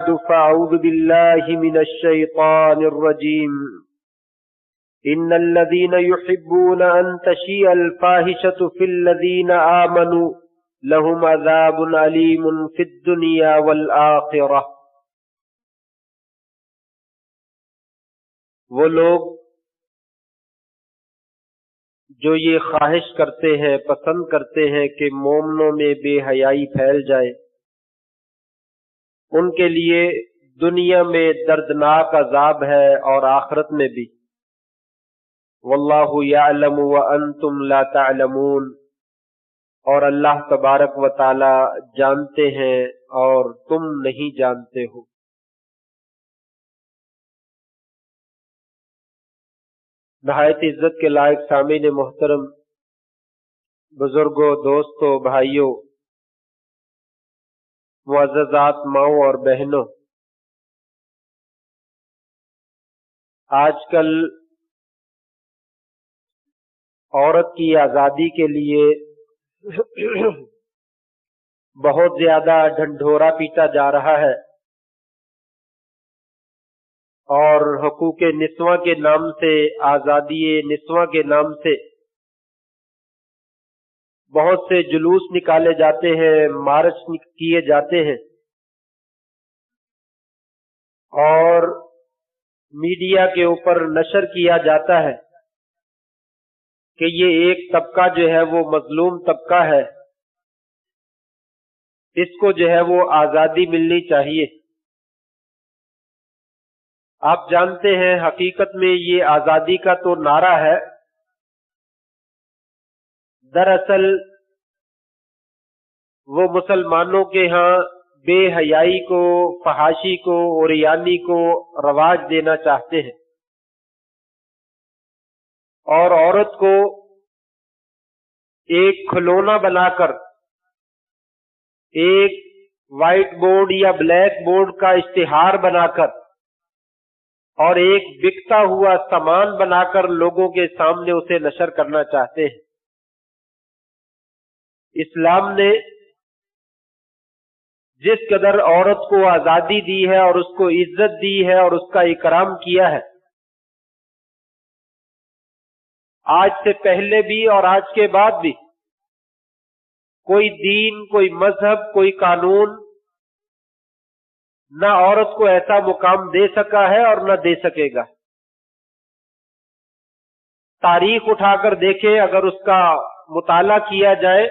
فأعوذ بالله من الشيطان الرجيم إن الذين يحبون أن تشيع الفاحشة في الذين آمنوا لهم عذاب أليم في الدنيا والآخرة۔ وہ لوگ جو یہ خواہش کرتے ہیں، پسند کرتے ہیں کہ مومنوں میں بے حیائی پھیل جائے، ان کے لیے دنیا میں دردناک عذاب ہے اور آخرت میں بھی۔ واللہ یعلم وانتم لا تعلمون، اور اللہ تبارک و تعالی جانتے ہیں اور تم نہیں جانتے ہو۔ نہایت عزت کے لائق سامعین محترم، بزرگوں، دوستوں، بھائیوں، معززات ماؤں اور بہنوں، آج کل عورت کی آزادی کے لیے بہت زیادہ ڈھنڈورا پیٹا جا رہا ہے، اور حقوق نسواں کے نام سے، آزادی نسواں کے نام سے بہت سے جلوس نکالے جاتے ہیں، مارچ کیے جاتے ہیں، اور میڈیا کے اوپر نشر کیا جاتا ہے کہ یہ ایک طبقہ جو ہے وہ مظلوم طبقہ ہے، اس کو جو ہے وہ آزادی ملنی چاہیے۔ آپ جانتے ہیں حقیقت میں یہ آزادی کا تو نعرہ ہے، دراصل وہ مسلمانوں کے ہاں بے حیائی کو، فحاشی کو، عریانی کو رواج دینا چاہتے ہیں، اور عورت کو ایک کھلونا بنا کر، ایک وائٹ بورڈ یا بلیک بورڈ کا اشتہار بنا کر، اور ایک بکتا ہوا سامان بنا کر لوگوں کے سامنے اسے نشر کرنا چاہتے ہیں۔ اسلام نے جس قدر عورت کو آزادی دی ہے اور اس کو عزت دی ہے اور اس کا اکرام کیا ہے، آج سے پہلے بھی اور آج کے بعد بھی کوئی دین، کوئی مذہب، کوئی قانون نہ عورت کو ایسا مقام دے سکا ہے اور نہ دے سکے گا۔ تاریخ اٹھا کر دیکھیں، اگر اس کا مطالعہ کیا جائے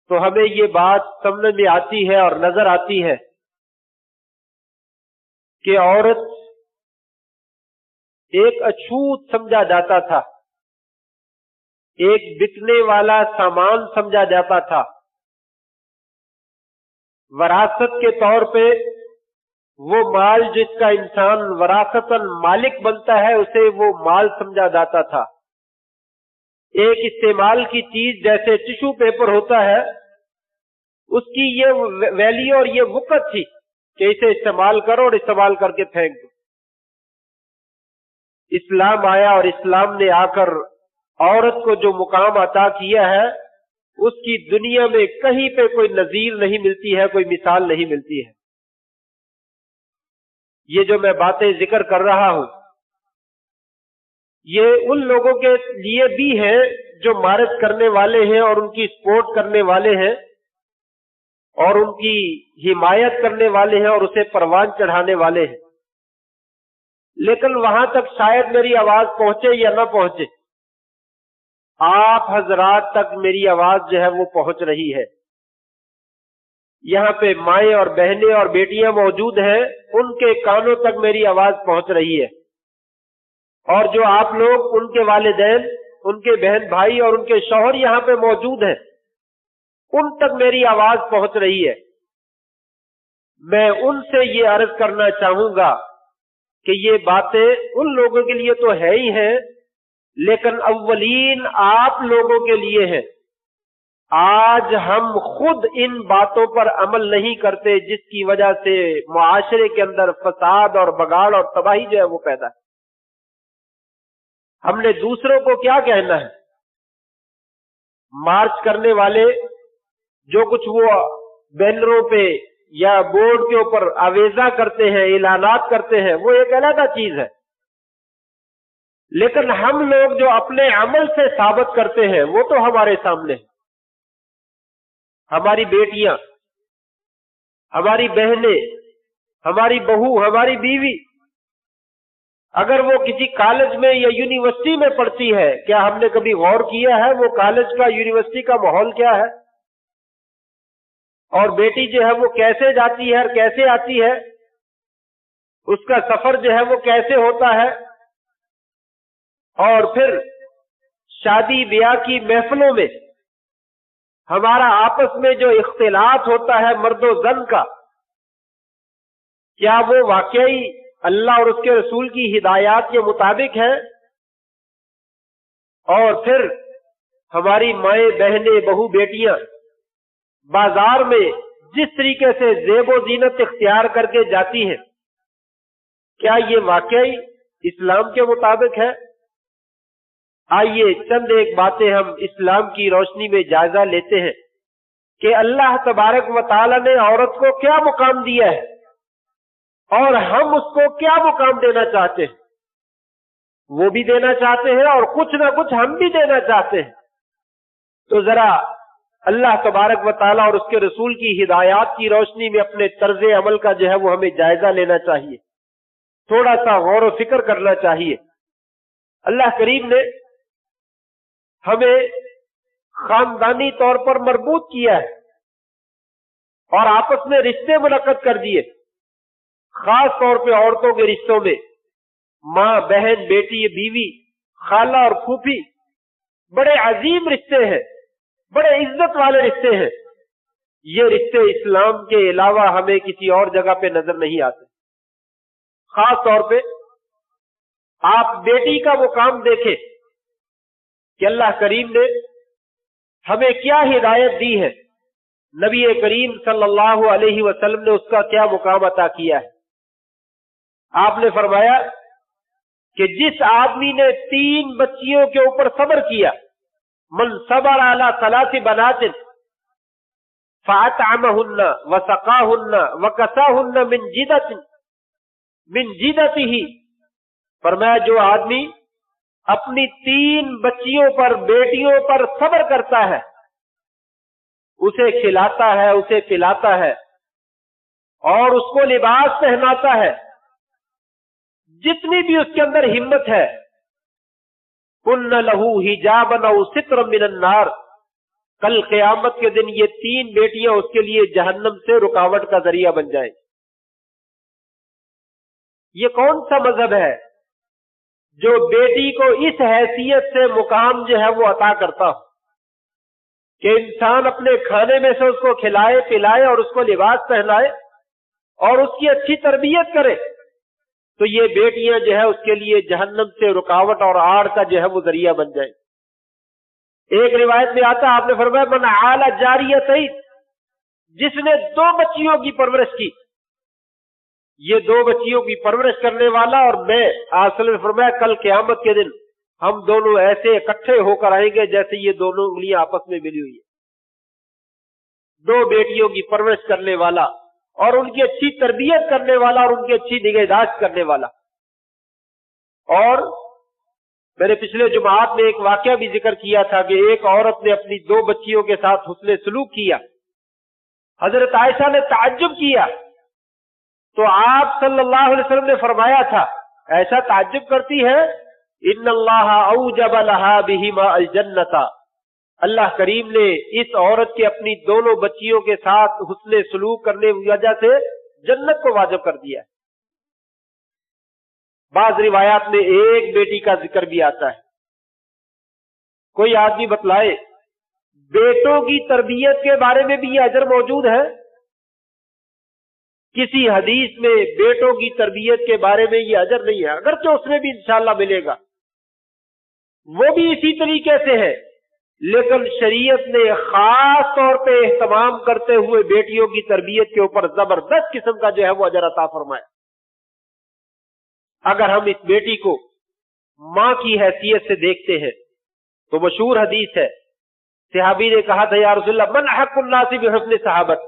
تو ہمیں یہ بات سمجھ میں آتی ہے اور نظر آتی ہے کہ عورت ایک اچھوت سمجھا جاتا تھا، ایک بکنے والا سامان سمجھا جاتا تھا، وراثت کے طور پہ وہ مال جس کا انسان وراثتاً مالک بنتا ہے اسے وہ مال سمجھا جاتا تھا۔ ایک استعمال کی چیز جیسے ٹشو پیپر ہوتا ہے، اس کی یہ ویلیو اور یہ وقت تھی کہ اسے استعمال کرو اور استعمال کر کے پھینک دو۔ اسلام آیا اور اسلام نے آ کر عورت کو جو مقام عطا کیا ہے، اس کی دنیا میں کہیں پہ کوئی نظیر نہیں ملتی ہے، کوئی مثال نہیں ملتی ہے۔ یہ جو میں باتیں ذکر کر رہا ہوں، یہ ان لوگوں کے لیے بھی ہے جو مارچ کرنے والے ہیں اور ان کی سپورٹ کرنے والے ہیں اور ان کی حمایت کرنے والے ہیں اور اسے پروان چڑھانے والے ہیں، لیکن وہاں تک شاید میری آواز پہنچے یا نہ پہنچے، آپ حضرات تک میری آواز جو ہے وہ پہنچ رہی ہے۔ یہاں پہ مائیں اور بہنیں اور بیٹیاں موجود ہیں، ان کے کانوں تک میری آواز پہنچ رہی ہے، اور جو آپ لوگ، ان کے والدین، ان کے بہن بھائی اور ان کے شوہر یہاں پہ موجود ہیں، ان تک میری آواز پہنچ رہی ہے۔ میں ان سے یہ عرض کرنا چاہوں گا کہ یہ باتیں ان لوگوں کے لیے تو ہے ہی ہیں، لیکن اولین آپ لوگوں کے لیے ہے۔ آج ہم خود ان باتوں پر عمل نہیں کرتے، جس کی وجہ سے معاشرے کے اندر فساد اور بگاڑ اور تباہی جو ہے وہ پیدا ہے۔ ہم نے دوسروں کو کیا کہنا ہے؟ مارچ کرنے والے جو کچھ وہ بینروں پہ یا بورڈ کے اوپر آویزہ کرتے ہیں، اعلانات کرتے ہیں، وہ ایک علیحدہ چیز ہے، لیکن ہم لوگ جو اپنے عمل سے ثابت کرتے ہیں وہ تو ہمارے سامنے ہے۔ ہماری بیٹیاں، ہماری بہنیں، ہماری بہو، ہماری بیوی، اگر وہ کسی کالج میں یا یونیورسٹی میں پڑھتی ہے، کیا ہم نے کبھی غور کیا ہے وہ کالج کا، یونیورسٹی کا ماحول کیا ہے؟ اور بیٹی جو ہے وہ کیسے جاتی ہے اور کیسے آتی ہے، اس کا سفر جو ہے وہ کیسے ہوتا ہے، اور پھر شادی بیاہ کی محفلوں میں ہمارا آپس میں جو اختلاط ہوتا ہے مرد و زن کا، کیا وہ واقعی اللہ اور اس کے رسول کی ہدایات کے مطابق ہے؟ اور پھر ہماری مائیں، بہنیں، بہو، بیٹیاں بازار میں جس طریقے سے زیب و زینت اختیار کر کے جاتی ہیں، کیا یہ واقعی اسلام کے مطابق ہے؟ آئیے چند ایک باتیں ہم اسلام کی روشنی میں جائزہ لیتے ہیں کہ اللہ تبارک و تعالی نے عورت کو کیا مقام دیا ہے اور ہم اس کو کیا مقام دینا چاہتے ہیں۔ وہ بھی دینا چاہتے ہیں اور کچھ نہ کچھ ہم بھی دینا چاہتے ہیں، تو ذرا اللہ تبارک و تعالی اور اس کے رسول کی ہدایات کی روشنی میں اپنے طرز عمل کا جو ہے وہ ہمیں جائزہ لینا چاہیے، تھوڑا سا غور و فکر کرنا چاہیے۔ اللہ کریم نے ہمیں خاندانی طور پر مربوط کیا ہے اور آپس میں رشتے منعقد کر دیے، خاص طور پہ عورتوں کے رشتوں میں ماں، بہن، بیٹی، بیوی، خالہ اور پھوپھی بڑے عظیم رشتے ہیں، بڑے عزت والے رشتے ہیں۔ یہ رشتے اسلام کے علاوہ ہمیں کسی اور جگہ پہ نظر نہیں آتے۔ خاص طور پہ آپ بیٹی کا مقام دیکھیں کہ اللہ کریم نے ہمیں کیا ہدایت دی ہے، نبی کریم صلی اللہ علیہ وسلم نے اس کا کیا مقام عطا کیا ہے۔ آپ نے فرمایا کہ جس آدمی نے 3 بچیوں کے اوپر صبر کیا، من صبر علی 3 بنات فاطعمہن وسقاہن وکساہن من جدتہ، فرمایا جو آدمی اپنی 3 بچیوں پر، بیٹیوں پر صبر کرتا ہے، اسے کھلاتا ہے، اسے پلاتا ہے اور اس کو لباس پہناتا ہے، جتنی بھی اس کے اندر ہمت ہے، کن لہو حجابا او سترا من النار، کل قیامت کے دن یہ 3 بیٹیاں اس کے لیے جہنم سے رکاوٹ کا ذریعہ بن جائیں۔ یہ کون سا مذہب ہے جو بیٹی کو اس حیثیت سے مقام جو ہے وہ عطا کرتا ہو کہ انسان اپنے کھانے میں سے اس کو کھلائے، پلائے اور اس کو لباس پہنائے اور اس کی اچھی تربیت کرے، تو یہ بیٹیاں جو ہے اس کے لیے جہنم سے رکاوٹ اور آڑ کا جو ہے وہ ذریعہ بن جائیں۔ ایک روایت میں آتا آپ نے فرمایا من عال جاریتین، جس نے 2 بچیوں کی پرورش کی، یہ 2 بچیوں کی پرورش کرنے والا اور میں، آپ نے فرمایا کل قیامت کے دن ہم دونوں ایسے اکٹھے ہو کر آئیں گے جیسے یہ دونوں انگلیاں آپس میں ملی ہوئی ہیں۔ 2 بیٹیوں کی پرورش کرنے والا اور ان کی اچھی تربیت کرنے والا اور ان کی اچھی نگہداشت کرنے والا۔ اور میں نے پچھلے جمعات میں ایک واقعہ بھی ذکر کیا تھا کہ ایک عورت نے اپنی 2 بچیوں کے ساتھ حسن سلوک کیا، حضرت عائشہ نے تعجب کیا تو آپ صلی اللہ علیہ وسلم نے فرمایا تھا، ایسا تعجب کرتی ہے، ان اللہ اوجب لها بہما الجنۃ، اللہ کریم نے اس عورت کے اپنی دونوں بچیوں کے ساتھ حسن سلوک کرنے کی وجہ سے جنت کو واجب کر دیا ہے۔ بعض روایات میں ایک بیٹی کا ذکر بھی آتا ہے۔ کوئی آدمی بتلائے بیٹوں کی تربیت کے بارے میں بھی یہ اجر موجود ہے؟ کسی حدیث میں بیٹوں کی تربیت کے بارے میں یہ اجر نہیں ہے، اگرچہ اس میں بھی انشاءاللہ ملے گا، وہ بھی اسی طریقے سے ہے، لیکن شریعت نے خاص طور پہ اہتمام کرتے ہوئے بیٹیوں کی تربیت کے اوپر زبردست قسم کا جو ہے وہ اجر عطا فرمایا۔ اگر ہم اس بیٹی کو ماں کی حیثیت سے دیکھتے ہیں تو مشہور حدیث ہے، صحابی نے کہا تھا یا رسول اللہ من حق الناس بحسن صحابت،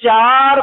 4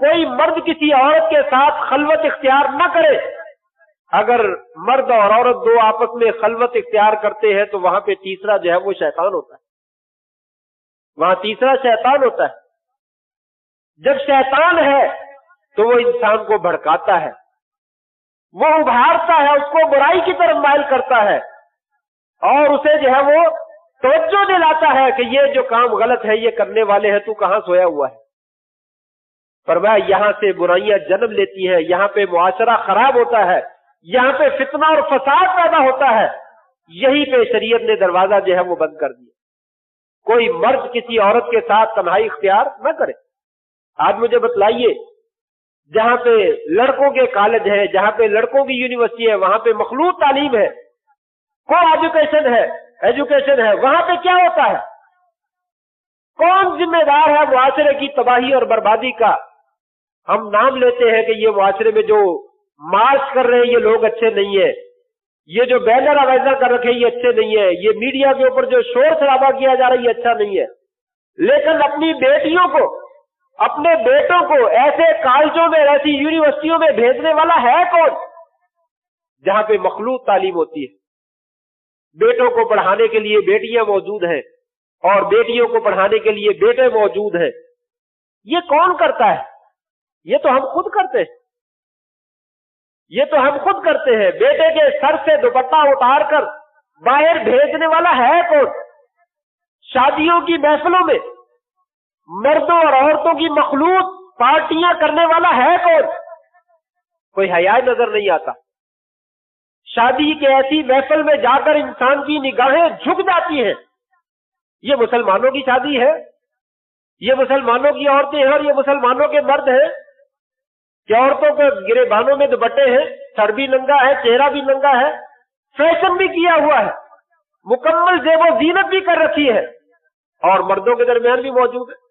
کوئی مرد کسی عورت کے ساتھ خلوت اختیار نہ کرے. اگر مرد اور عورت دو آپس میں خلوت اختیار کرتے ہیں تو وہاں پہ تیسرا جو ہے وہ شیطان ہوتا ہے. وہاں تیسرا شیطان ہوتا ہے. جب شیطان ہے تو وہ انسان کو بھڑکاتا ہے، وہ ابھارتا ہے، اس کو برائی کی طرف مائل کرتا ہے اور اسے جو ہے وہ توجہ دلاتا ہے کہ یہ جو کام غلط ہے یہ کرنے والے ہیں، تو کہاں سویا ہوا ہے. فرمایا یہاں سے برائیاں جنم لیتی ہیں، یہاں پہ معاشرہ خراب ہوتا ہے، یہاں پہ فتنہ اور فساد پیدا ہوتا ہے. یہی پہ شریعت نے دروازہ جو ہے وہ بند کر دیا. کوئی مرد کسی عورت کے ساتھ تنہائی اختیار نہ کرے. آج مجھے بتلائیے، جہاں پہ لڑکوں کے کالج ہے، جہاں پہ لڑکوں کی یونیورسٹی ہے، وہاں پہ مخلوط تعلیم ہے، کو ایجوکیشن ہے، وہاں پہ کیا ہوتا ہے؟ کون ذمہ دار ہے معاشرے کی تباہی اور بربادی کا؟ ہم نام لیتے ہیں کہ یہ معاشرے میں جو مارچ کر رہے ہیں یہ لوگ اچھے نہیں ہیں، یہ جو بینر آویزہ کر رکھے یہ اچھے نہیں ہیں، یہ میڈیا کے اوپر جو شور شرابہ کیا جا رہا ہے یہ اچھا نہیں ہے. لیکن اپنی بیٹیوں کو، اپنے بیٹوں کو ایسے کالجوں میں، ایسی یونیورسٹیوں میں بھیجنے والا ہے کون جہاں پہ مخلوط تعلیم ہوتی ہے؟ بیٹوں کو پڑھانے کے لیے بیٹیاں موجود ہیں اور بیٹیوں کو پڑھانے کے لیے بیٹے موجود ہیں. یہ کون کرتا ہے؟ یہ تو ہم خود کرتے ہیں. یہ تو ہم خود کرتے ہیں. بیٹے کے سر سے دوپٹہ اتار کر باہر بھیجنے والا ہے کون؟ شادیوں کی محفلوں میں مردوں اور عورتوں کی مخلوط پارٹیاں کرنے والا ہے کون؟ کوئی حیا نظر نہیں آتا. شادی کے ایسی محفل میں جا کر انسان کی نگاہیں جھک جاتی ہیں. یہ مسلمانوں کی شادی ہے، یہ مسلمانوں کی عورتیں ہیں اور یہ مسلمانوں کے مرد ہیں کہ عورتوں کے گریبانوں میں دوپٹے ہیں، سر بھی ننگا ہے، چہرہ بھی ننگا ہے، فیشن بھی کیا ہوا ہے، مکمل زیب و زینت بھی کر رکھی ہے، اور مردوں کے درمیان بھی موجود ہے،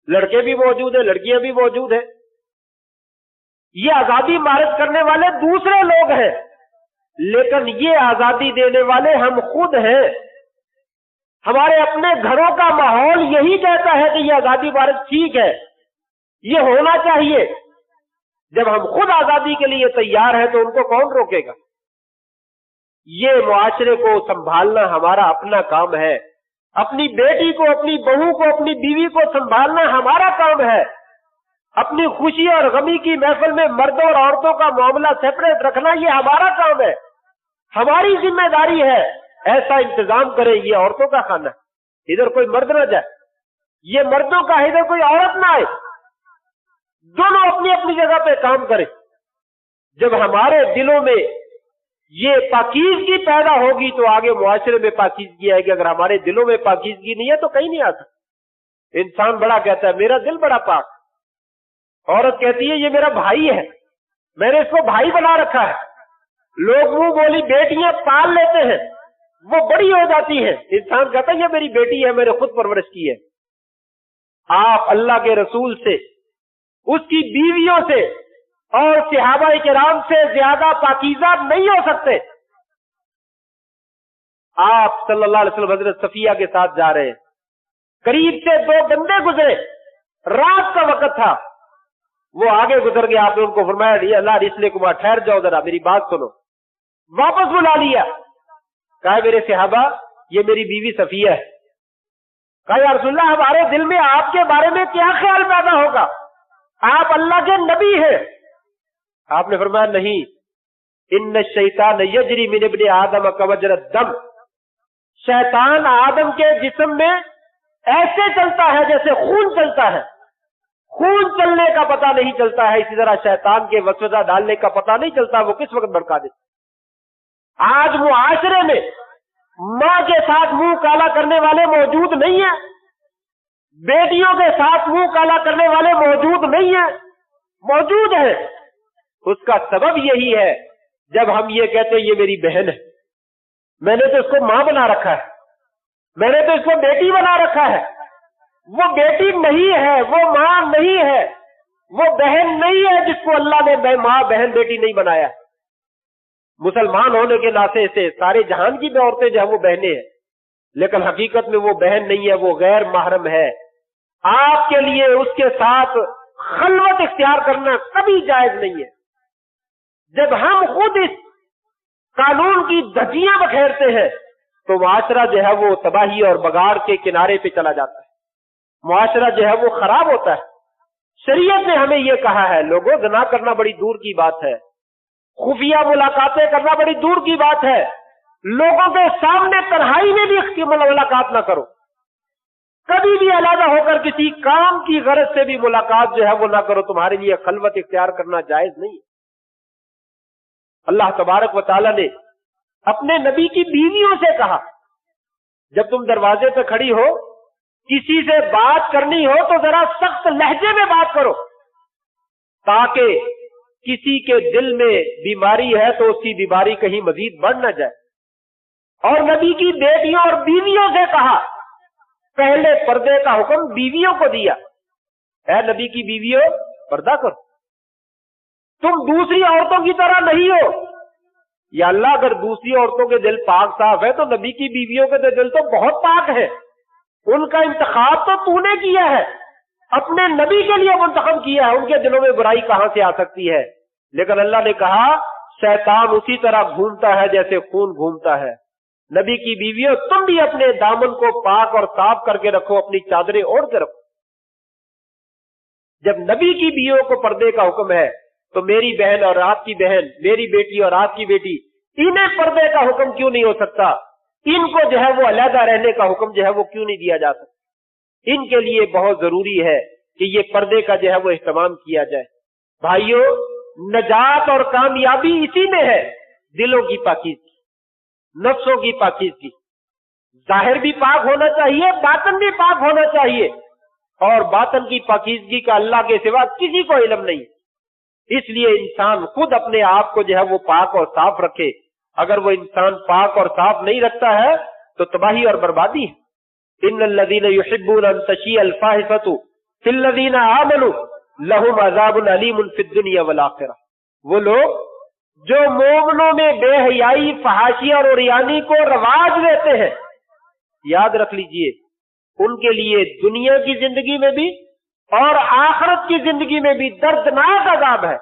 لڑکے بھی موجود ہیں، لڑکیاں بھی موجود ہیں. یہ آزادی مارچ کرنے والے دوسرے لوگ ہیں، لیکن یہ آزادی دینے والے ہم خود ہیں. ہمارے اپنے گھروں کا ماحول یہی کہتا ہے کہ یہ آزادی مارچ ٹھیک ہے، یہ ہونا چاہیے. جب ہم خود آزادی کے لیے تیار ہیں تو ان کو کون روکے گا؟ یہ معاشرے کو سنبھالنا ہمارا اپنا کام ہے. اپنی بیٹی کو، اپنی بہو کو، اپنی بیوی کو سنبھالنا ہمارا کام ہے. اپنی خوشی اور غمی کی محفل میں مردوں اور عورتوں کا معاملہ سیپریٹ رکھنا یہ ہمارا کام ہے، ہماری ذمہ داری ہے. ایسا انتظام کرے، یہ عورتوں کا کھانا ہے، ادھر کوئی مرد نہ جائے، یہ مردوں کا، ادھر کوئی عورت نہ آئے، دونوں اپنی اپنی جگہ پہ کام کریں. جب ہمارے دلوں میں یہ پاکیزگی پیدا ہوگی تو آگے معاشرے میں پاکیزگی آئے گی. اگر ہمارے دلوں میں پاکیزگی نہیں ہے تو کہیں نہیں آتا. انسان بڑا کہتا ہے میرا دل بڑا پاک، عورت کہتی ہے یہ میرا بھائی ہے، میں نے اس کو بھائی بنا رکھا ہے. لوگ منہ بولی بیٹیاں پال لیتے ہیں، وہ بڑی ہو جاتی ہے، انسان کہتا ہے یہ میری بیٹی ہے، میں نے خود پرورش کی ہے. آپ اللہ کے رسول سے، اس کی بیویوں سے اور صحابہ کرام سے زیادہ پاکیزہ نہیں ہو سکتے. آپ صلی اللہ علیہ وسلم حضرت صفیہ کے ساتھ جا رہے ہیں، قریب سے دو بندے گزرے، رات کا وقت تھا، وہ آگے گزر گئے. آپ نے ان کو فرمایا اللہ رسل کمار ٹھہر جاؤ ذرا میری بات سنو. واپس بلا لیا، کہا میرے صحابہ یہ میری بیوی صفیہ ہے. کہا یا رسول اللہ ہمارے دل میں آپ کے بارے میں کیا خیال پیدا ہوگا، آپ اللہ کے نبی ہیں. آپ نے فرمایا نہیں، ان الشیطان یجری من ابن آدم کمجرى الدم، شیطان آدم کے جسم میں ایسے چلتا ہے جیسے خون چلتا ہے. خون چلنے کا پتہ نہیں چلتا ہے، اسی طرح شیطان کے وسوسہ ڈالنے کا پتہ نہیں چلتا وہ کس وقت بھڑکا دیتا. آج معاشرے میں ماں کے ساتھ منہ کالا کرنے والے موجود نہیں ہیں، بیٹیوں کے ساتھ منہ کالا کرنے والے موجود نہیں ہیں، موجود ہیں. اس کا سبب یہی ہے جب ہم یہ کہتے ہیں یہ میری بہن ہے، میں نے تو اس کو ماں بنا رکھا ہے، میں نے تو اس کو بیٹی بنا رکھا ہے. وہ بیٹی نہیں ہے، وہ ماں نہیں ہے، وہ بہن نہیں ہے جس کو اللہ نے ماں بہن بیٹی نہیں بنایا. مسلمان ہونے کے ناطے سے سارے جہان کی بھی عورتیں جو ہیں وہ بہنیں ہیں، لیکن حقیقت میں وہ بہن نہیں ہے، وہ غیر محرم ہے. آپ کے لیے اس کے ساتھ خلوت اختیار کرنا کبھی جائز نہیں ہے۔ جب ہم خود اس قانون کی دھجیاں بکھیرتے ہیں تو معاشرہ جو ہے وہ تباہی اور بگاڑ کے کنارے پہ چلا جاتا ہے، معاشرہ جو ہے وہ خراب ہوتا ہے۔ شریعت نے ہمیں یہ کہا ہے، لوگوں زنا کرنا بڑی دور کی بات ہے، خفیہ ملاقاتیں کرنا بڑی دور کی بات ہے، لوگوں کے سامنے تنہائی میں بھی ملاقات نہ کرو، کبھی بھی علیحدہ ہو کر کسی کام کی غرض سے بھی ملاقات جو ہے وہ نہ کرو، تمہارے لیے خلوت اختیار کرنا جائز نہیں ہے۔ اللہ تبارک و تعالیٰ نے اپنے نبی کی بیویوں سے کہا، جب تم دروازے پہ کھڑی ہو کسی سے بات کرنی ہو تو ذرا سخت لہجے میں بات کرو، تاکہ کسی کے دل میں بیماری ہے تو اس کی بیماری کہیں مزید بڑھ نہ جائے۔ اور نبی کی بیٹیوں اور بیویوں سے کہا، پہلے پردے کا حکم بیویوں کو دیا، اے نبی کی بیویوں پردہ کرو، تم دوسری عورتوں کی طرح نہیں ہو۔ یا اللہ، اگر دوسری عورتوں کے دل پاک صاف ہے تو نبی کی بیویوں کے دل تو بہت پاک ہے، ان کا انتخاب تو تو نے کیا ہے، اپنے نبی کے لیے منتخب کیا ہے، ان کے دلوں میں برائی کہاں سے آ سکتی ہے؟ لیکن اللہ نے کہا شیطان اسی طرح گھومتا ہے جیسے خون گھومتا ہے۔ نبی کی بیویوں تم بھی اپنے دامن کو پاک اور صاف کر کے رکھو، اپنی چادریں اوڑھ کے رکھو۔ جب نبی کی بیویوں کو پردے کا حکم ہے تو میری بہن اور آپ کی بہن، میری بیٹی اور آپ کی بیٹی، انہیں پردے کا حکم کیوں نہیں ہو سکتا؟ ان کو جو ہے وہ علیحدہ رہنے کا حکم جو ہے وہ کیوں نہیں دیا جا سکتا؟ ان کے لیے بہت ضروری ہے کہ یہ پردے کا جو ہے وہ اہتمام کیا جائے۔ بھائیوں، نجات اور کامیابی اسی میں ہے، دلوں کی پاکیزگی، نفسوں کی پاکیزگی، ظاہر بھی پاک ہونا چاہیے، باطن بھی پاک ہونا چاہیے، اور باطن کی پاکیزگی کا اللہ کے سوا کسی کو علم نہیں۔ اس لیے انسان خود اپنے آپ کو جو ہے وہ پاک اور صاف رکھے۔ اگر وہ انسان پاک اور صاف نہیں رکھتا ہے تو تباہی اور بربادی ہے۔ ان الذین یحبون ان تشیع الفاحشۃ فی الذین آمنوا لہم عذاب علیم فی الدنیا والآخرہ، وہ لوگ جو مومنوں میں بے حیائی، فحاشی اور عریانی کو رواج دیتے ہیں، یاد رکھ لیجئے ان کے لیے دنیا کی زندگی میں بھی اور آخرت کی زندگی میں بھی دردناک عذاب ہے۔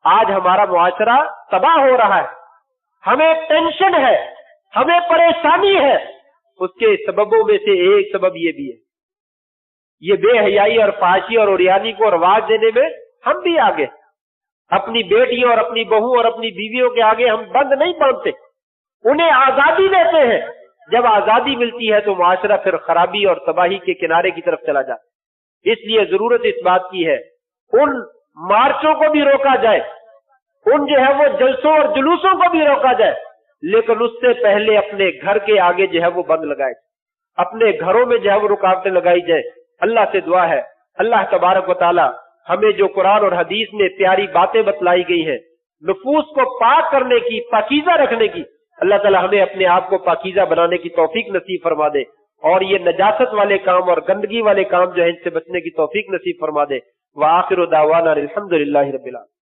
آج ہمارا معاشرہ تباہ ہو رہا ہے، ہمیں ٹینشن ہے، ہمیں پریشانی ہے، اس کے سببوں میں سے ایک سبب یہ بھی ہے، یہ بے حیائی اور فحاشی اور عریانی کو رواج دینے میں ہم بھی آگے، اپنی بیٹیوں اور اپنی بہو اور اپنی بیویوں کے آگے ہم بند نہیں باندھتے، انہیں آزادی دیتے ہیں۔ جب آزادی ملتی ہے تو معاشرہ پھر خرابی اور تباہی کے کنارے کی طرف چلا جاتا ہے۔ اس لیے ضرورت اس بات کی ہے ان مارچوں کو بھی روکا جائے، ان جو ہے وہ جلسوں اور جلوسوں کو بھی روکا جائے، لیکن اس سے پہلے اپنے گھر کے آگے جو ہے وہ بند لگائے، اپنے گھروں میں جو ہے وہ رکاوٹیں لگائی جائے۔ اللہ سے دعا ہے اللہ تبارک و تعالی ہمیں جو قرآن اور حدیث میں پیاری باتیں بتلائی گئی ہیں، نفوس کو پاک کرنے کی، پاکیزہ رکھنے کی، اللہ تعالی ہمیں اپنے آپ کو پاکیزہ بنانے کی توفیق نصیب فرما دے، اور یہ نجاست والے کام اور گندگی والے کام جو ہے ان سے بچنے کی توفیق نصیب فرما دے۔ وآخر دعوانا الحمدللہ رب العالمین۔